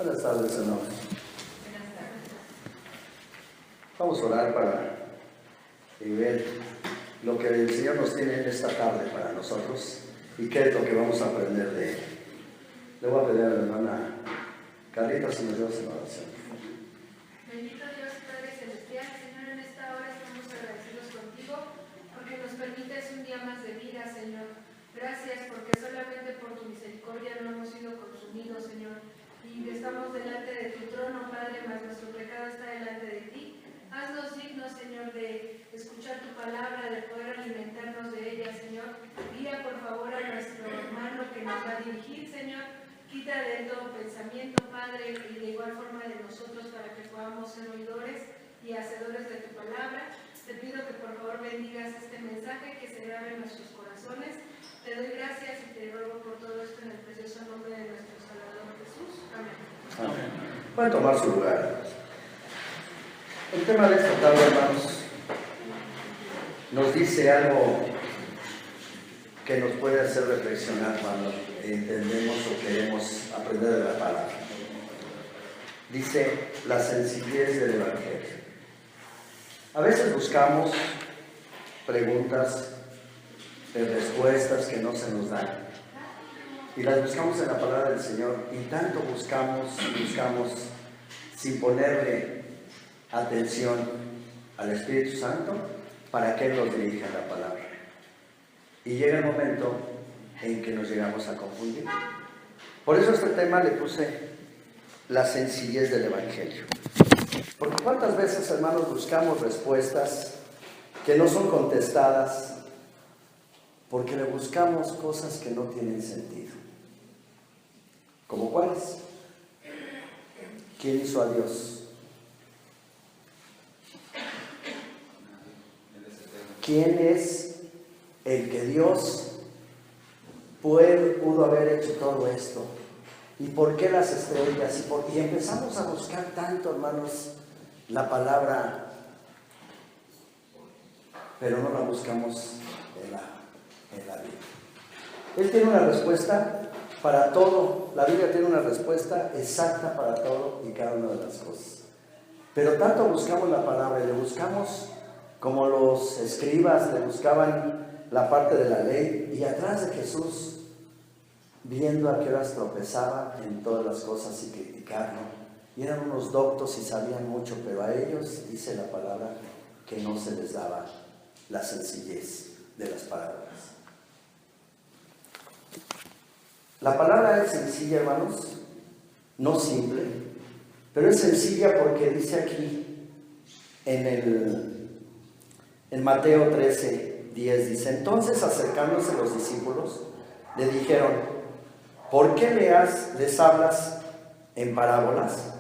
Buenas tardes, hermanos. Vamos a orar para ver lo que el Señor nos tiene en esta tarde para nosotros y qué es lo que vamos a aprender de Él. Le voy a pedir a la hermana Carlita si nos llevas en oración. Bendito Dios, Padre Celestial, Señor, en esta hora estamos agradecidos contigo porque nos permites un día más de vida, Señor. Gracias porque solamente por tu misericordia no hemos sido consumidos, Señor. Y estamos delante de tu trono, Padre, mas nuestro pecado está delante de ti. Haznos dignos, Señor, de escuchar tu palabra, de poder alimentarnos de ella, Señor. Guía, por favor, a nuestro hermano que nos va a dirigir, Señor. Quita de él todo pensamiento, Padre, y de igual forma de nosotros para que podamos ser oidores y hacedores de tu palabra. Te pido que por favor bendigas este mensaje, que se grabe en nuestros corazones. Te doy gracias y te ruego por todo esto en el precioso nombre de nuestro Salvador Jesús. Amén. Amén. Pueden tomar su lugar. El tema de esta tarde, hermanos, nos dice algo que nos puede hacer reflexionar cuando entendemos o queremos aprender de la palabra. Dice la sencillez del Evangelio. A veces buscamos preguntas, respuestas que no se nos dan. Y las buscamos en la palabra del Señor y tanto buscamos sin ponerle atención al Espíritu Santo para que Él nos dirija la palabra. Y llega el momento en que nos llegamos a confundir. Por eso este tema le puse la sencillez del Evangelio. Porque cuántas veces, hermanos, buscamos respuestas que no son contestadas porque le buscamos cosas que no tienen sentido. ¿Como cuáles? ¿Quién hizo a Dios? ¿Quién es el que Dios pudo haber hecho todo esto? ¿Y por qué las estrellas? Y empezamos a buscar tanto, hermanos, la palabra, pero no la buscamos en la Biblia. Él tiene una respuesta para todo. La Biblia tiene una respuesta exacta para todo y cada una de las cosas. Pero tanto buscamos la palabra y le buscamos como los escribas le buscaban la parte de la ley, y atrás de Jesús, viendo a qué horas tropezaba en todas las cosas y criticarlo. Y eran unos doctos y sabían mucho, pero a ellos, dice la palabra, que no se les daba la sencillez de las palabras. La palabra es sencilla, hermanos, no simple, pero es sencilla porque dice aquí en Mateo 13, 10 dice: entonces acercándose los discípulos, le dijeron: ¿por qué les hablas en parábolas?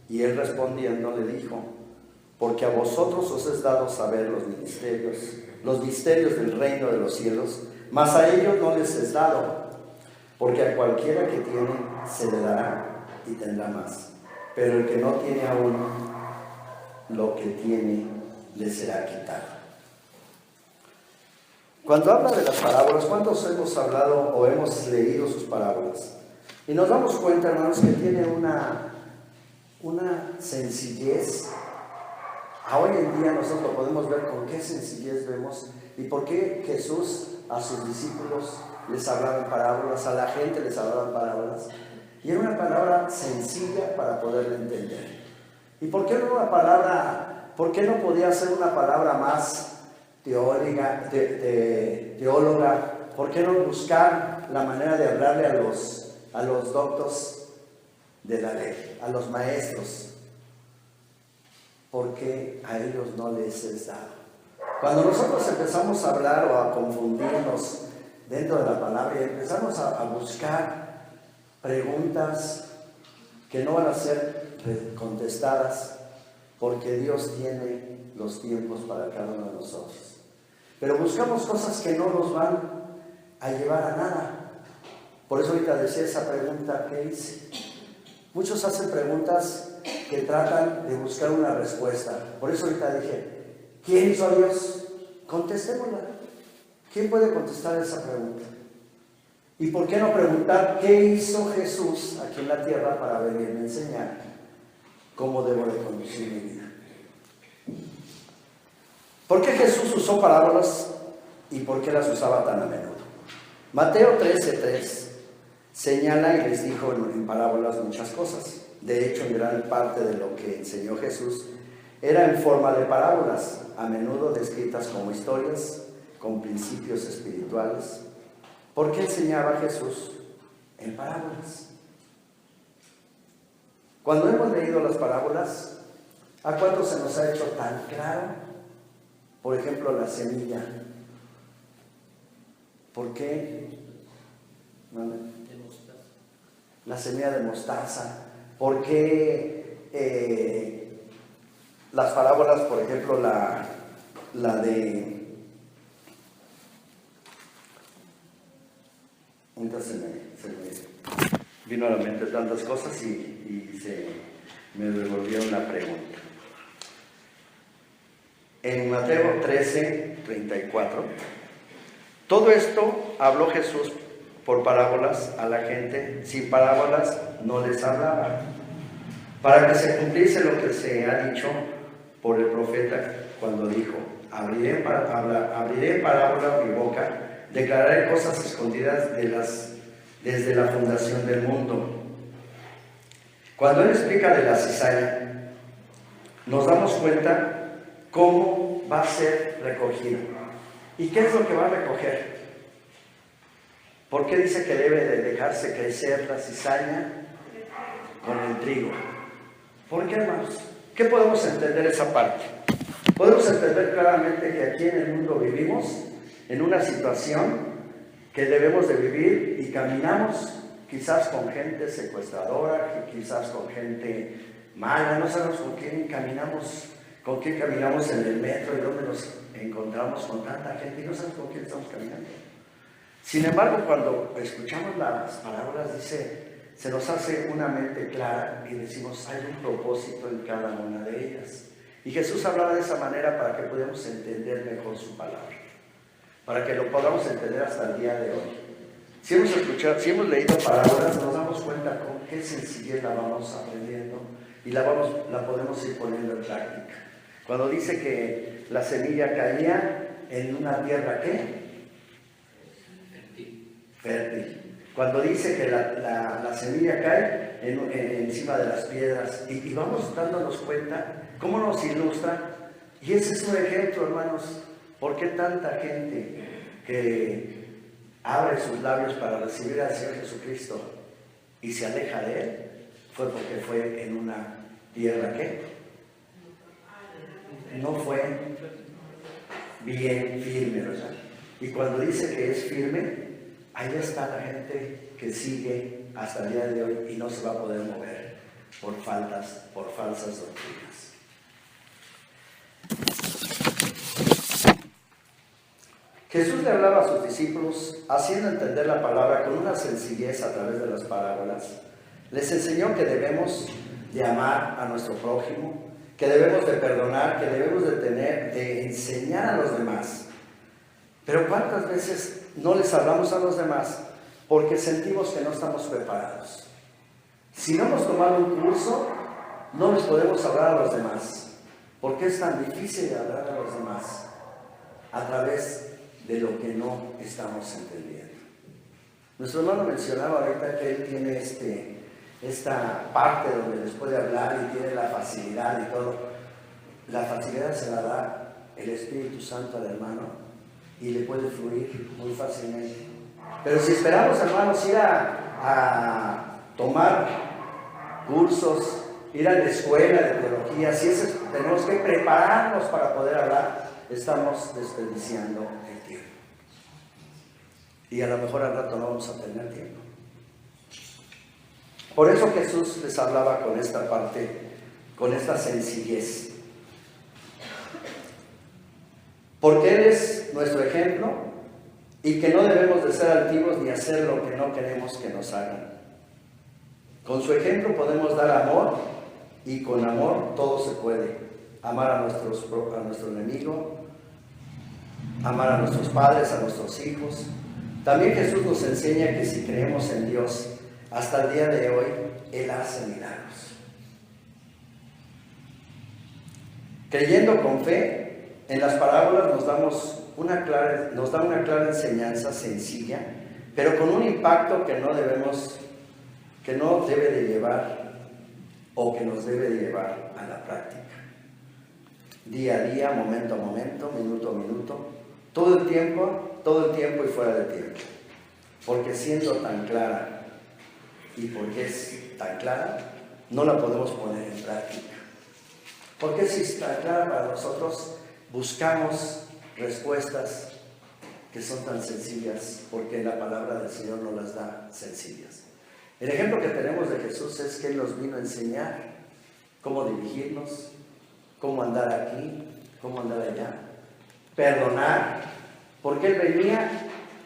Y él respondiendo le dijo: porque a vosotros os es dado saber los misterios del reino de los cielos, mas a ellos no les es dado, porque a cualquiera que tiene se le dará y tendrá más, pero el que no tiene aún, lo que tiene le será quitado. Cuando habla de las parábolas, ¿cuántos hemos hablado o hemos leído sus parábolas? Y nos damos cuenta, hermanos, que tiene una sencillez. Hoy en día nosotros podemos ver con qué sencillez vemos y por qué Jesús a sus discípulos les hablaba en parábolas, a la gente les hablaba en parábolas. Y era una palabra sencilla para poderla entender. ¿Y por qué no una palabra? ¿Por qué no podía ser una palabra más teóloga? ¿Por qué no buscar la manera de hablarle a los doctos de la ley, a los maestros? Porque a ellos no les es dado. Cuando nosotros empezamos a hablar o a confundirnos dentro de la palabra y empezamos a buscar preguntas que no van a ser contestadas, porque Dios tiene los tiempos para cada uno de nosotros. Pero buscamos cosas que no nos van a llevar a nada. Por eso ahorita decía esa pregunta que hice. Muchos hacen preguntas que tratan de buscar una respuesta. Por eso ahorita dije: ¿quién hizo a Dios? Contestémosla. ¿Quién puede contestar esa pregunta? ¿Y por qué no preguntar qué hizo Jesús aquí en la tierra para venirme a enseñar cómo debo de conducir mi vida? ¿Por qué Jesús usó parábolas y por qué las usaba tan a menudo? Mateo 13:3 señala y les dijo en parábolas muchas cosas. De hecho, en gran parte de lo que enseñó Jesús era en forma de parábolas, a menudo descritas como historias con principios espirituales. ¿Por qué enseñaba Jesús en parábolas? Cuando hemos leído las parábolas, ¿a cuánto se nos ha hecho tan claro? Por ejemplo, la semilla. ¿Por qué? La semilla de mostaza. ¿Por qué las parábolas, por ejemplo, la de... Entonces se me vino a la mente tantas cosas y se me devolvió una pregunta. En Mateo 13:34, todo esto habló Jesús por parábolas a la gente, sin parábolas no les hablaba, para que se cumpliese lo que se ha dicho por el profeta cuando dijo: abriré en parábola mi boca, declararé cosas escondidas desde la fundación del mundo. Cuando él explica de la cizaña, nos damos cuenta cómo va a ser recogido. ¿Y qué es lo que va a recoger? ¿Por qué dice que debe de dejarse crecer la cizaña con el trigo? ¿Por qué, hermanos? ¿Qué podemos entender esa parte? Podemos entender claramente que aquí en el mundo vivimos en una situación que debemos de vivir y caminamos quizás con gente secuestradora, quizás con gente mala, no sabemos con quién caminamos en el metro y dónde nos encontramos con tanta gente y no sabemos con quién estamos caminando. Sin embargo, cuando escuchamos las palabras, se nos hace una mente clara y decimos, hay un propósito en cada una de ellas. Y Jesús hablaba de esa manera para que podamos entender mejor su palabra, para que lo podamos entender hasta el día de hoy. Si hemos leído palabras, nos damos cuenta con qué sencillez la vamos aprendiendo y la podemos ir poniendo en práctica. Cuando dice que la semilla caía en una tierra, ¿qué? Fértil. Cuando dice que la semilla cae encima de las piedras y vamos dándonos cuenta cómo nos ilustra. Y ese es un ejemplo, hermanos. ¿Por qué tanta gente que abre sus labios para recibir al Señor Jesucristo y se aleja de Él? Fue porque fue en una tierra que no fue bien firme, ¿verdad? Y cuando dice que es firme, ahí está la gente que sigue hasta el día de hoy y no se va a poder mover por falsas doctrinas. Jesús le hablaba a sus discípulos, haciendo entender la palabra con una sencillez a través de las parábolas. Les enseñó que debemos de amar a nuestro prójimo, que debemos de perdonar, que debemos de enseñar a los demás. Pero ¿cuántas veces no les hablamos a los demás porque sentimos que no estamos preparados? Si no hemos tomado un curso, no les podemos hablar a los demás. ¿Por qué es tan difícil hablar a los demás? A través de lo que no estamos entendiendo. Nuestro hermano mencionaba ahorita que él tiene esta parte donde les puede hablar y tiene la facilidad y todo. La facilidad se la da el Espíritu Santo al hermano y le puede fluir muy fácilmente. Pero si esperamos, hermanos, ir a tomar cursos, ir a la escuela de teología, tenemos que prepararnos para poder hablar, estamos desperdiciando el tiempo. Y a lo mejor al rato no vamos a tener tiempo. Por eso Jesús les hablaba con esta parte, con esta sencillez. Porque Él es nuestro ejemplo y que no debemos de ser altivos ni hacer lo que no queremos que nos hagan. Con su ejemplo podemos dar amor y con amor todo se puede. Amar a nuestro enemigo, amar a nuestros padres, a nuestros hijos, También Jesús nos enseña que si creemos en Dios, hasta el día de hoy, Él hace milagros. Creyendo con fe, en las parábolas nos da una clara enseñanza sencilla, pero con un impacto que no debe de llevar o que nos debe de llevar a la práctica. Día a día, momento a momento, minuto a minuto, todo el tiempo y fuera de tiempo. Porque siendo tan clara y porque es tan clara, no la podemos poner en práctica. Porque si está clara para nosotros, buscamos respuestas que son tan sencillas, porque la palabra del Señor nos las da sencillas. El ejemplo que tenemos de Jesús es que Él nos vino a enseñar cómo dirigirnos, cómo andar aquí, cómo andar allá, perdonar, porque Él venía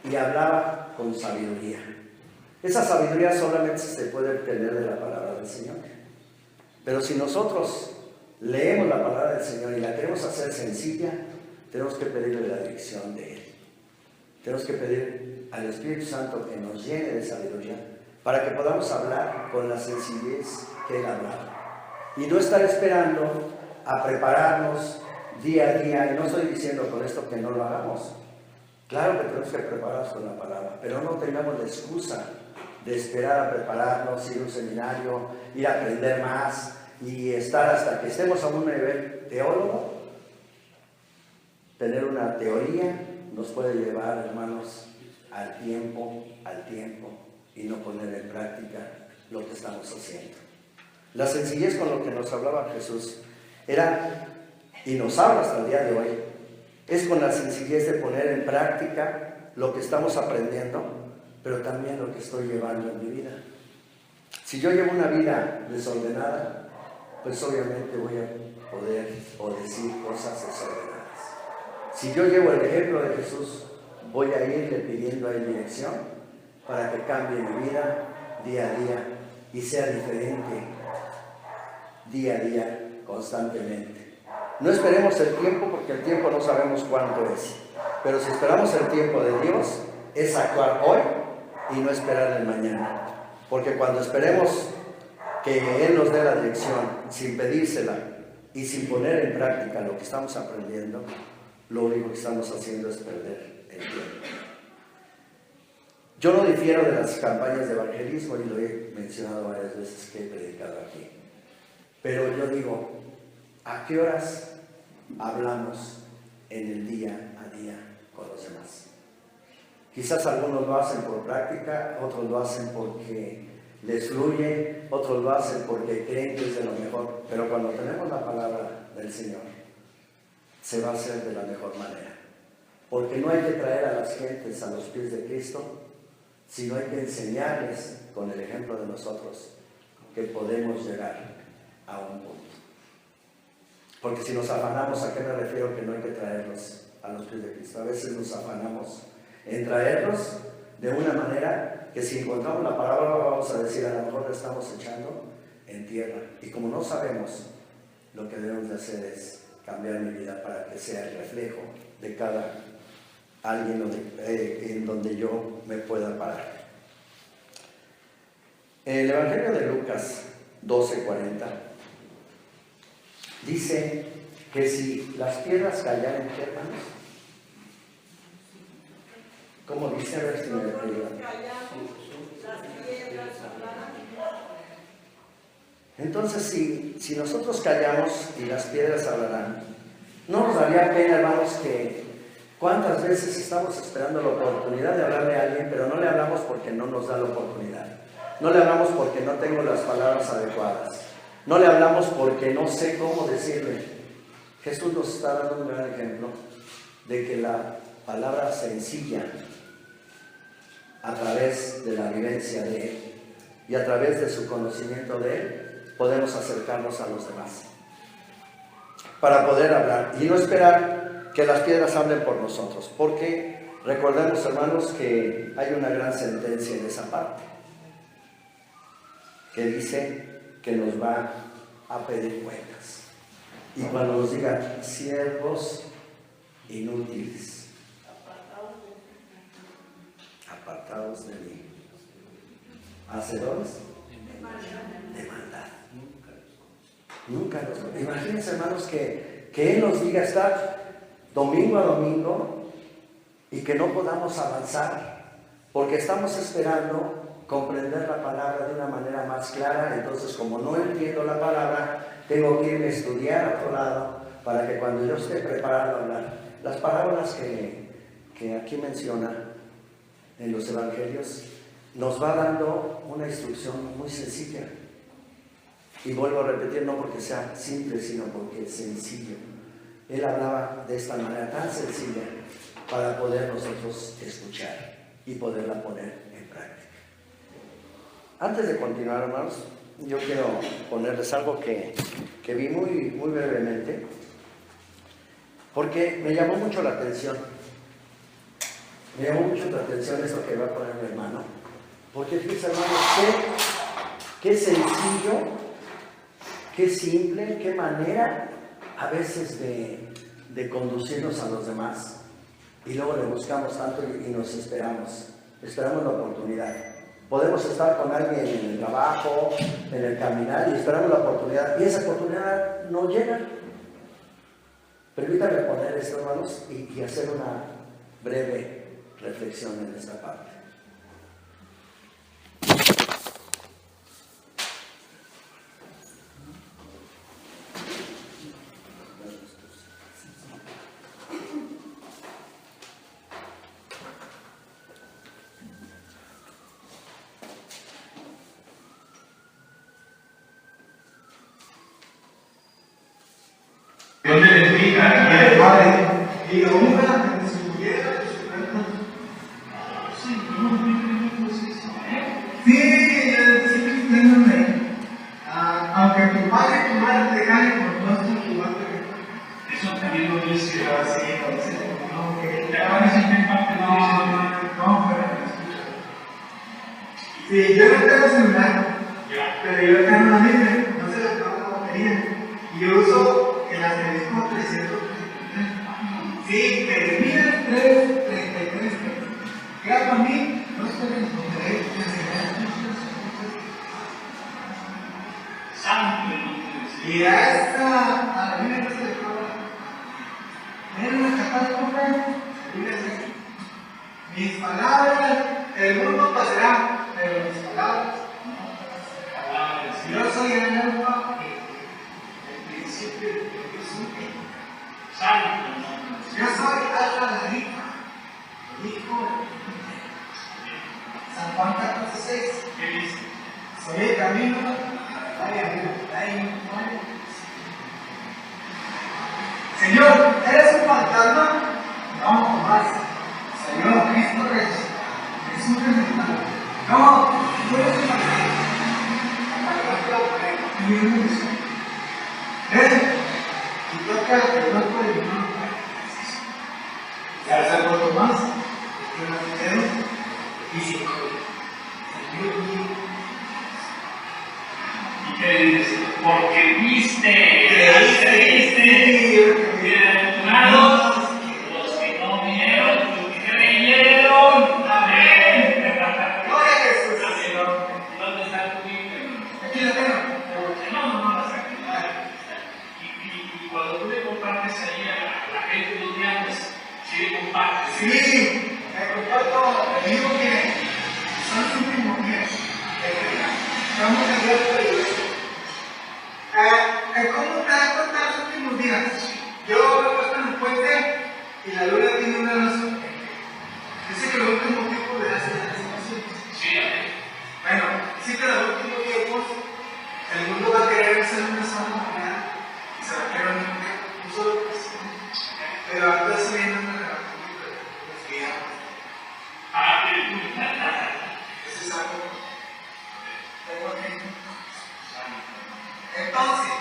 y hablaba con sabiduría. Esa sabiduría solamente se puede obtener de la palabra del Señor. Pero si nosotros leemos la palabra del Señor y la queremos hacer sencilla, tenemos que pedirle la dirección de Él. Tenemos que pedir al Espíritu Santo que nos llene de sabiduría para que podamos hablar con la sencillez que Él hablaba. Y no estar esperando a prepararnos día a día. Y no estoy diciendo con esto que no lo hagamos. Claro que tenemos que prepararnos con la palabra, pero no tengamos la excusa de esperar a prepararnos, ir a un seminario, ir a aprender más y estar hasta que estemos a un nivel teólogo. Tener una teoría nos puede llevar, hermanos, al tiempo y no poner en práctica lo que estamos haciendo. La sencillez con lo que nos hablaba Jesús era, y nos habla hasta el día de hoy, es con la sencillez de poner en práctica lo que estamos aprendiendo, pero también lo que estoy llevando en mi vida. Si yo llevo una vida desordenada, pues obviamente voy a poder o decir cosas desordenadas. Si yo llevo el ejemplo de Jesús, voy a irle pidiendo a Él dirección para que cambie mi vida día a día y sea diferente día a día, constantemente. No esperemos el tiempo, porque el tiempo no sabemos cuánto es. Pero si esperamos el tiempo de Dios, es actuar hoy y no esperar el mañana. Porque cuando esperemos que Él nos dé la dirección, sin pedírsela y sin poner en práctica lo que estamos aprendiendo, lo único que estamos haciendo es perder el tiempo. Yo no difiero de las campañas de evangelismo, y lo he mencionado varias veces que he predicado aquí. Pero yo digo, ¿a qué horas hablamos en el día a día con los demás? Quizás algunos lo hacen por práctica, otros lo hacen porque les fluye, otros lo hacen porque creen que es de lo mejor. Pero cuando tenemos la palabra del Señor, se va a hacer de la mejor manera. Porque no hay que traer a las gentes a los pies de Cristo, sino hay que enseñarles con el ejemplo de nosotros que podemos llegar a un punto. Porque si nos afanamos, ¿a qué me refiero? Que no hay que traerlos a los pies de Cristo. A veces nos afanamos en traerlos de una manera que si encontramos la palabra vamos a decir, a lo mejor la estamos echando en tierra. Y como no sabemos, lo que debemos de hacer es cambiar mi vida para que sea el reflejo de cada alguien en donde yo me pueda parar. El Evangelio de Lucas 12:40 dice que si las piedras callaran, ¿qué, hermanos? ¿Cómo dice? A ver si me ayudan. Entonces, si nosotros callamos y las piedras hablarán, no nos daría pena, hermanos, que cuántas veces estamos esperando la oportunidad de hablarle a alguien, pero no le hablamos porque no nos da la oportunidad. No le hablamos porque no tengo las palabras adecuadas. No le hablamos porque no sé cómo decirle. Jesús nos está dando un gran ejemplo de que la palabra sencilla, a través de la vivencia de Él y a través de su conocimiento de Él, podemos acercarnos a los demás para poder hablar y no esperar que las piedras hablen por nosotros, porque recordemos, hermanos, que hay una gran sentencia en esa parte que dice que nos va a pedir cuentas, y cuando nos diga siervos inútiles, amados de mí. ¿Hacedores? De maldad. Nunca los conocí. Imagínense, hermanos, que Él nos diga estar domingo a domingo y que no podamos avanzar porque estamos esperando comprender la palabra de una manera más clara. Entonces, como no entiendo la palabra, tengo que irme a estudiar a otro lado para que cuando yo esté preparado a hablar, las parábolas que aquí menciona en los evangelios, nos va dando una instrucción muy sencilla. Y vuelvo a repetir, no porque sea simple, sino porque es sencillo. Él hablaba de esta manera tan sencilla para poder nosotros escuchar y poderla poner en práctica. Antes de continuar, hermanos, yo quiero ponerles algo que vi muy brevemente, porque me llamó mucho la atención. Me llamó mucho la atención esto que va a poner mi hermano, porque fíjense, hermanos, qué sencillo, qué simple, qué manera a veces de conducirnos a los demás, y luego le buscamos tanto y nos esperamos la oportunidad. Podemos estar con alguien en el trabajo, en el caminar, y esperamos la oportunidad, y esa oportunidad no llega. Permítanme poner esto, hermanos, y hacer una breve reflexión en esta parte. Dios le bendiga y el Padre y lo una en su vida, en su cuenta. Sí, entiéndeme. Aunque tu padre y tu madre te caen por no ser tu madre. Eso también lo dice. Sí, yo no tengo celular, pero yo tengo una Biblia, no se le acaba la batería. Y yo uso el asterisco 333. Sí, Jeremías 3:33. Claro, para mí, no se responderé. Santo. Y a la Biblia no se le acaba. Miren una capaz de comprar. Mis palabras, el mundo pasará, pero mis palabras no pasarán. Yo soy el alfa, el principio de Dios. Santo. Yo soy Alfa la hija, el hijo. San Juan 14:6. ¿Qué dice? Soy el camino, Señor, ¿eres un fantasma? No, más. Señor, Cristo Jesús resucitado. No, tú eres un fantasma. Ven y toca el cuerpo de mi hermano. Se acercó Tomás, que lo dedos y se dijo: Señor mío. ¿Y qué dices? Porque viste, bienaventurados los que no vieron y creyeron. Amén. Gloria a Jesús. ¿Dónde está tu Biblia? Aquí la tengo. No la saqué. Y cuando tú le compartes ahí a la gente de los diablos, ¿sí le compartes? Sí, me comparto. Le digo que son los últimos días. Estamos en Dios de la iglesia. ¿Cómo te das cuenta los últimos días? Yo me he puesto en el puente y la luna tiene una razón. Dice que los últimos tiempos le hacen las naciones. Sí, bueno, sí que los últimos tiempos el mundo va a querer ser una sola moneda y se va a querer un solo presidente. Pero ahorita se viene una reacción de los guiados. Ese es algo. Tengo aquí. Entonces,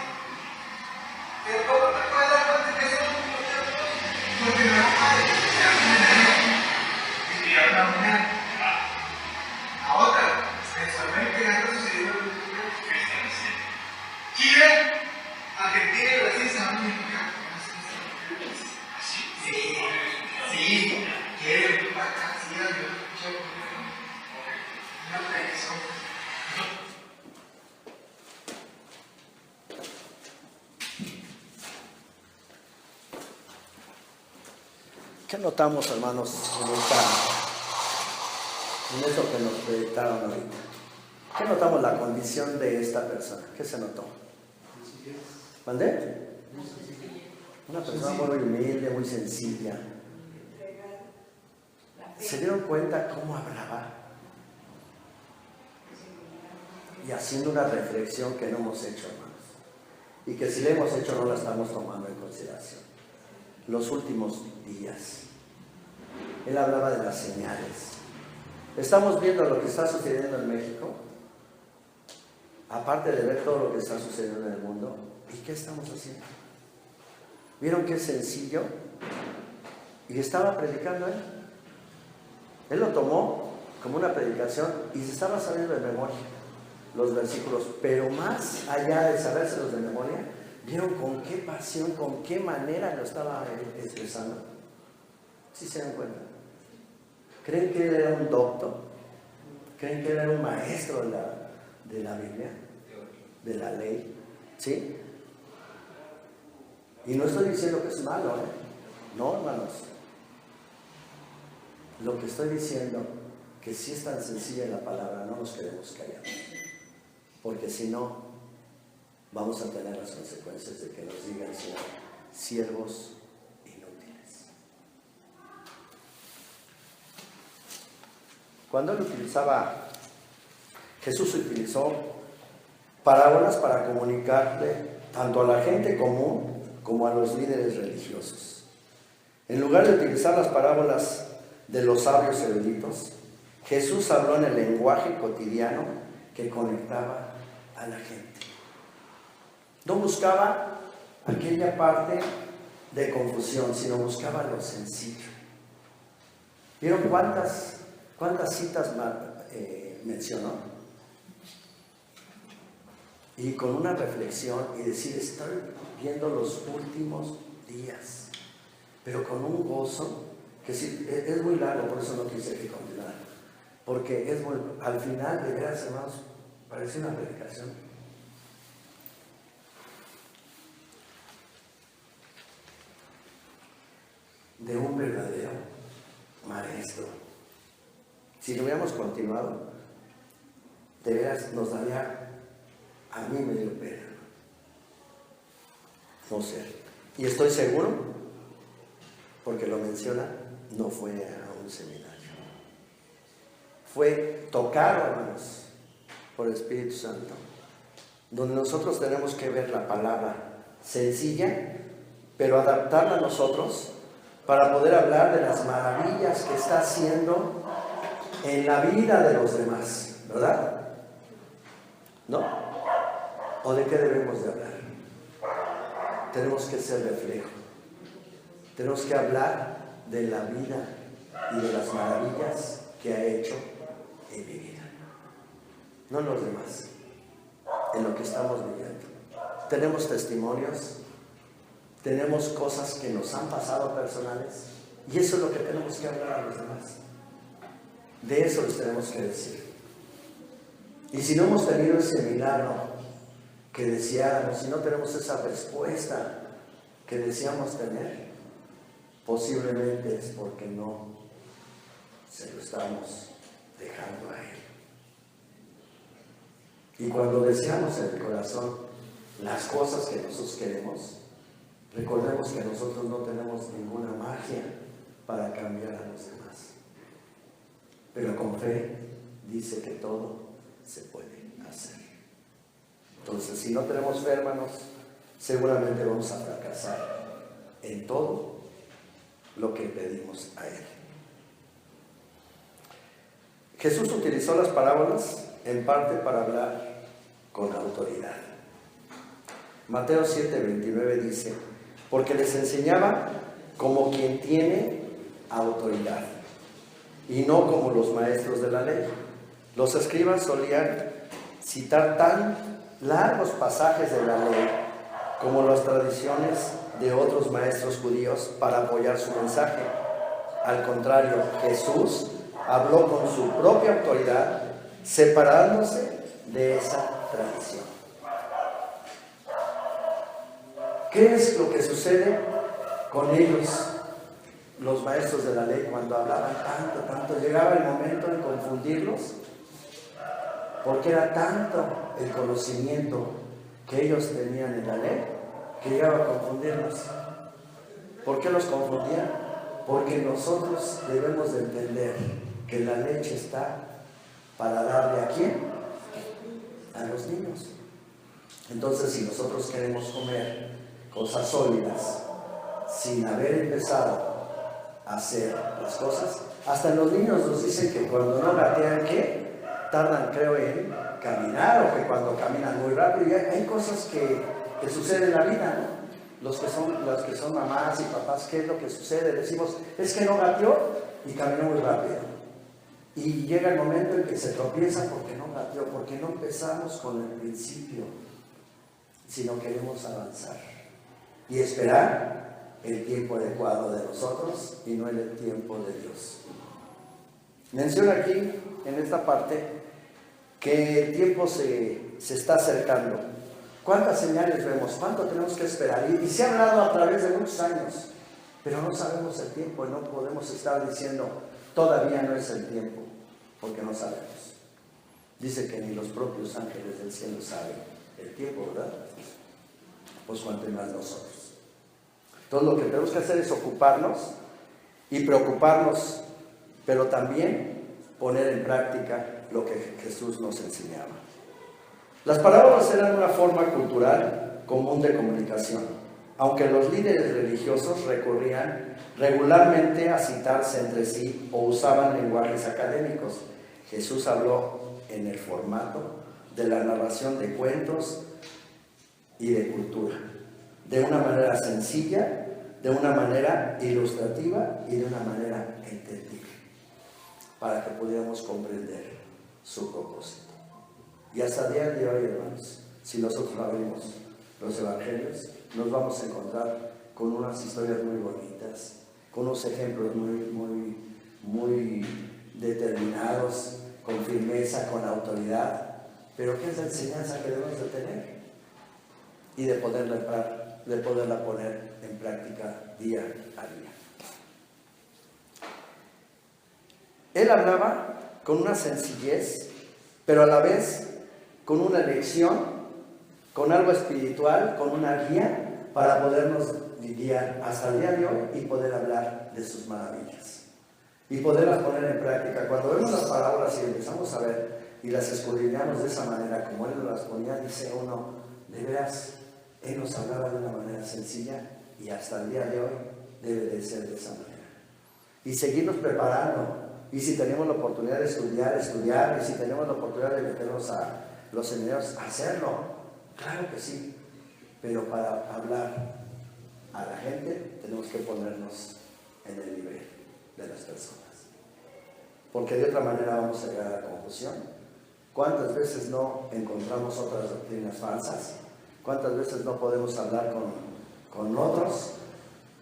¿cómo te puedes dar cuenta que son los tiempos? Porque me va a decir a una mujer, a otra, sexualmente ya está sucediendo en Chile, Argentina y Brasil se van a unificar. Sí. ¿Qué notamos, hermanos, en esto que nos proyectaron ahorita? ¿Qué notamos la condición de esta persona? ¿Qué se notó? ¿Mandé? Una persona muy humilde, muy sencilla. ¿Se dieron cuenta cómo hablaba? Y haciendo una reflexión que no hemos hecho, hermanos. Y que si la hemos hecho no la estamos tomando en consideración. Los últimos días. Él hablaba de las señales. Estamos viendo lo que está sucediendo en México. Aparte de ver todo lo que está sucediendo en el mundo. ¿Y qué estamos haciendo? ¿Vieron qué sencillo? Y estaba predicando él. Él lo tomó como una predicación y se estaba sabiendo de memoria los versículos, pero más allá de sabérselos de memoria, ¿vieron con qué pasión, con qué manera lo estaba expresando? ¿Sí se dan cuenta? ¿Creen que él era un doctor? ¿Creen que él era un maestro de la Biblia? ¿De la ley? ¿Sí? Y no estoy diciendo que es malo, no, hermanos. Lo que estoy diciendo, que si es tan sencilla la palabra, no nos quedemos callados. Porque si no, vamos a tener las consecuencias de que nos digan siervos inútiles. Cuando Jesús utilizó parábolas para comunicarle tanto a la gente común como a los líderes religiosos. En lugar de utilizar las parábolas de los sabios eruditos, Jesús habló en el lenguaje cotidiano que conectaba a la gente. No buscaba aquella parte de confusión, sino buscaba lo sencillo. ¿Vieron cuántas citas mencionó? Y con una reflexión y decir, estoy viendo los últimos días, pero con un gozo que sí, es muy largo, por eso no quise que continuara, porque al final, de veras, hermanos, parece una predicación. De un verdadero maestro. Si lo hubiéramos continuado, de veras nos daría, a mí me dio pena. No sé. Y estoy seguro, porque lo menciona, no fue a un seminario. Fue tocado, hermanos, por el Espíritu Santo, donde nosotros tenemos que ver la palabra sencilla, pero adaptarla a nosotros para poder hablar de las maravillas que está haciendo en la vida de los demás, ¿verdad? ¿No? ¿O de qué debemos de hablar? Tenemos que ser reflejo. Tenemos que hablar de la vida y de las maravillas que ha hecho en mi vida. No en los demás, en lo que estamos viviendo. Tenemos testimonios, tenemos cosas que nos han pasado personales, y eso es lo que tenemos que hablar a los demás. De eso les tenemos que decir. Y si no hemos tenido ese milagro que deseáramos, si no tenemos esa respuesta que deseamos tener, posiblemente es porque no se lo estamos dejando a Él. Y cuando deseamos en el corazón las cosas que nosotros queremos, recordemos que nosotros no tenemos ninguna magia para cambiar a los demás. Pero con fe dice que todo se puede hacer. Entonces, si no tenemos fe, hermanos, seguramente vamos a fracasar en todo lo que pedimos a Él. Jesús utilizó las parábolas en parte para hablar con autoridad. Mateo 7:29 dice, porque les enseñaba como quien tiene autoridad y no como los maestros de la ley. Los escribas solían citar tan largos pasajes de la ley como las tradiciones de otros maestros judíos para apoyar su mensaje. Al contrario, Jesús habló con su propia autoridad, separándose de esa tradición. ¿Qué es lo que sucede con ellos los maestros de la ley cuando hablaban tanto, llegaba el momento de confundirlos, porque era tanto el conocimiento que ellos tenían en la ley, que llegaba a confundirlos. ¿Por qué los confundían? Porque nosotros debemos de entender que la leche está para darle ¿a quién? A los niños. Entonces, si nosotros queremos comer cosas sólidas, sin haber empezado a hacer las cosas, hasta los niños nos dicen que cuando no gatean, ¿qué? Tardan, creo, en caminar, o que cuando caminan muy rápido. Y hay cosas que suceden en la vida, ¿no? Los que son mamás y papás, ¿qué es lo que sucede? Decimos, es que no gateó y caminó muy rápido. Y llega el momento en que se tropieza porque no gateó, porque no empezamos con el principio, sino queremos avanzar y esperar el tiempo adecuado de nosotros y no el tiempo de Dios. Menciona aquí, en esta parte, que el tiempo se está acercando. ¿Cuántas señales vemos? ¿Cuánto tenemos que esperar? Y se ha hablado a través de muchos años, pero no sabemos el tiempo y no podemos estar diciendo, todavía no es el tiempo, porque no sabemos. Dice que ni los propios ángeles del cielo saben el tiempo, ¿verdad? Pues cuanto más nosotros. Entonces lo que tenemos que hacer es ocuparnos y preocuparnos, pero también poner en práctica lo que Jesús nos enseñaba. Las parábolas eran una forma cultural común de comunicación, aunque los líderes religiosos recurrían regularmente a citarse entre sí o usaban lenguajes académicos. Jesús habló en el formato de la narración de cuentos y de cultura, de una manera sencilla, de una manera ilustrativa y de una manera entendible, para que pudiéramos comprender su propósito. Y hasta el día de hoy, hermanos, si nosotros abrimos los evangelios, nos vamos a encontrar con unas historias muy bonitas, con unos ejemplos muy determinados, con firmeza, con autoridad, pero ¿qué es la enseñanza que debemos de tener? Y de poderla poner en práctica día a día. Él hablaba con una sencillez, pero a la vez con una lección, con algo espiritual, con una guía para podernos guiar hasta el día de hoy y poder hablar de sus maravillas y poderlas poner en práctica. Cuando vemos las parábolas y empezamos a ver y las escudriñamos de esa manera como Él las ponía, dice uno, de veras, Él nos hablaba de una manera sencilla y hasta el día de hoy debe de ser de esa manera. Y seguirnos preparando. Y si tenemos la oportunidad de estudiar, y si tenemos la oportunidad de meternos a los seminarios, hacerlo, claro que sí, pero para hablar a la gente tenemos que ponernos en el nivel de las personas, porque de otra manera vamos a llegar a la confusión. ¿Cuántas veces no encontramos otras doctrinas falsas? ¿Cuántas veces no podemos hablar con otros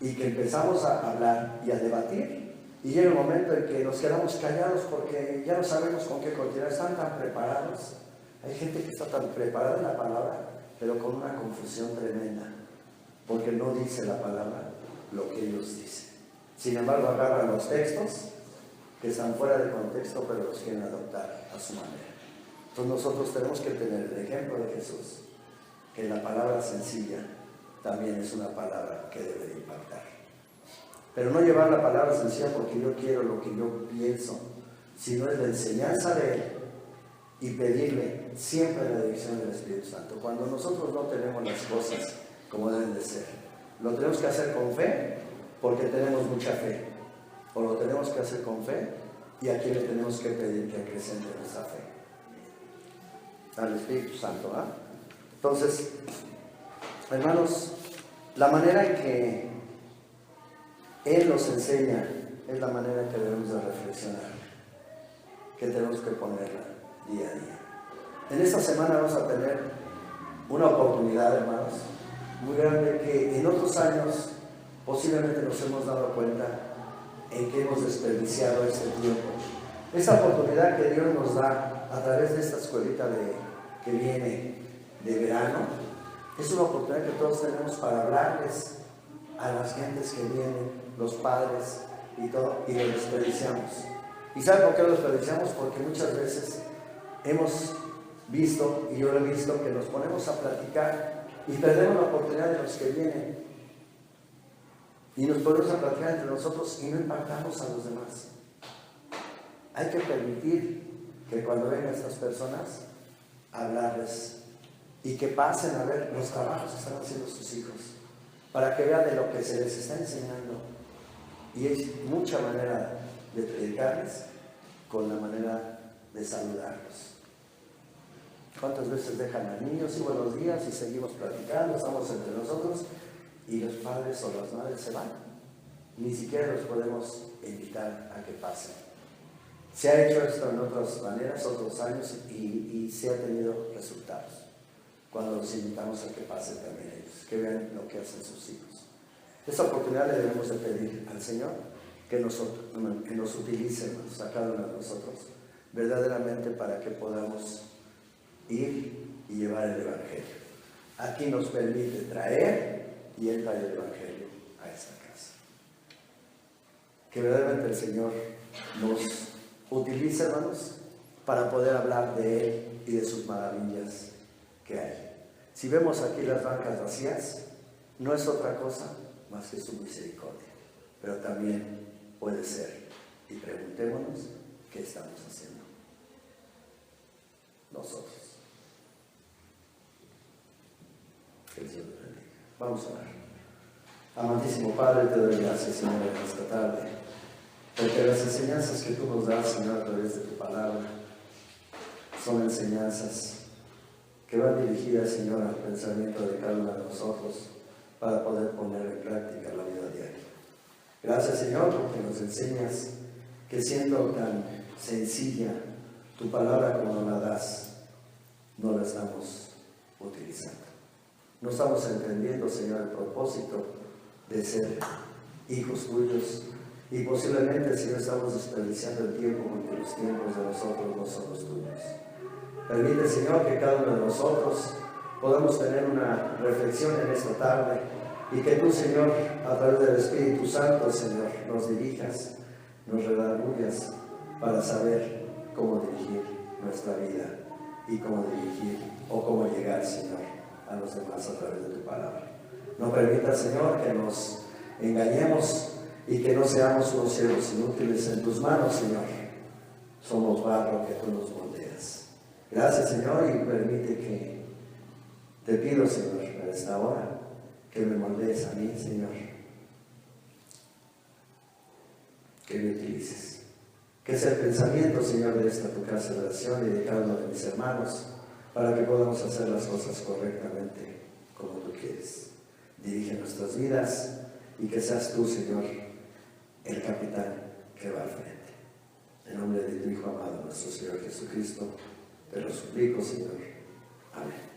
y que empezamos a hablar y a debatir? Y llega el momento en que nos quedamos callados porque ya no sabemos con qué continuar. Están tan preparados. Hay gente que está tan preparada en la palabra, pero con una confusión tremenda, porque no dice la palabra lo que ellos dicen. Sin embargo, agarran los textos que están fuera de contexto, pero los quieren adoptar a su manera. Entonces nosotros tenemos que tener el ejemplo de Jesús, que la palabra sencilla también es una palabra que debe de impactar. Pero no llevar la palabra sencilla porque yo quiero lo que yo pienso, sino es la enseñanza de Él y pedirle siempre la dirección del Espíritu Santo. Cuando nosotros no tenemos las cosas como deben de ser, lo tenemos que hacer con fe porque tenemos mucha fe, o lo tenemos que hacer con fe y a quién le tenemos que pedir que acrecente nuestra fe. Al Espíritu Santo, ¿ah? Entonces, hermanos, la manera en que Él nos enseña es la manera en que debemos de reflexionar, que tenemos que ponerla día a día. En esta semana vamos a tener una oportunidad, hermanos, muy grande que en otros años posiblemente nos hemos dado cuenta en que hemos desperdiciado este tiempo. Esta oportunidad que Dios nos da a través de esta escuelita que viene de verano, es una oportunidad que todos tenemos para hablarles a las gentes que vienen, los padres y todo, y lo desperdiciamos. ¿Y saben por qué lo desperdiciamos? Porque muchas veces hemos visto, y yo lo he visto, que nos ponemos a platicar y perdemos la oportunidad de los que vienen. Y nos ponemos a platicar entre nosotros y no impactamos a los demás. Hay que permitir que cuando vengan estas personas, hablarles y que pasen a ver los trabajos que están haciendo sus hijos, para que vean de lo que se les está enseñando. Y hay mucha manera de predicarles con la manera de saludarlos. ¿Cuántas veces dejan a niños y buenos días y seguimos platicando, estamos entre nosotros y los padres o las madres se van? Ni siquiera los podemos invitar a que pasen. Se ha hecho esto en otras maneras, otros años, y se ha tenido resultados. Cuando los invitamos a que pasen también ellos, que vean lo que hacen sus hijos. Esta oportunidad le debemos de pedir al Señor que nos utilice a cada uno de nosotros, verdaderamente para que podamos ir y llevar el Evangelio. Aquí nos permite traer y Él trae el Evangelio a esta casa. Que verdaderamente el Señor nos utilice, hermanos, para poder hablar de Él y de sus maravillas que hay. Si vemos aquí las bancas vacías, no es otra cosa más que su misericordia, pero también puede ser, y preguntémonos qué estamos haciendo nosotros. Que el Señor nos bendiga. Vamos a orar. Amantísimo Padre, te doy gracias, Señor, en esta tarde, porque las enseñanzas que tú nos das, Señor, a través de tu palabra, son enseñanzas que van dirigidas, Señor, al pensamiento de cada uno de nosotros para poder poner en práctica la vida diaria. Gracias, Señor, porque nos enseñas que siendo tan sencilla tu palabra como la das, no la estamos utilizando. No estamos entendiendo, Señor, el propósito de ser hijos tuyos, y posiblemente, Señor, estamos desperdiciando el tiempo porque los tiempos de nosotros no son los tuyos. Permite, Señor, que cada uno de nosotros podamos tener una reflexión en esta tarde y que tú, Señor, a través del Espíritu Santo, Señor, nos dirijas, nos redargullas para saber cómo dirigir nuestra vida y cómo dirigir o cómo llegar, Señor, a los demás a través de tu palabra. No permita, Señor, que nos engañemos y que no seamos unos siervos inútiles en tus manos, Señor. Somos barro que tú nos moldeas. Gracias, Señor, y permite que te pido, Señor, a esta hora, que me moldees a mí, Señor. Que me utilices. Que sea el pensamiento, Señor, de esta tu casa de oración y de cada uno de mis hermanos, para que podamos hacer las cosas correctamente como tú quieres. Dirige nuestras vidas y que seas tú, Señor, el capitán que va al frente. En nombre de tu Hijo amado, nuestro Señor Jesucristo, te lo suplico, Señor. Amén.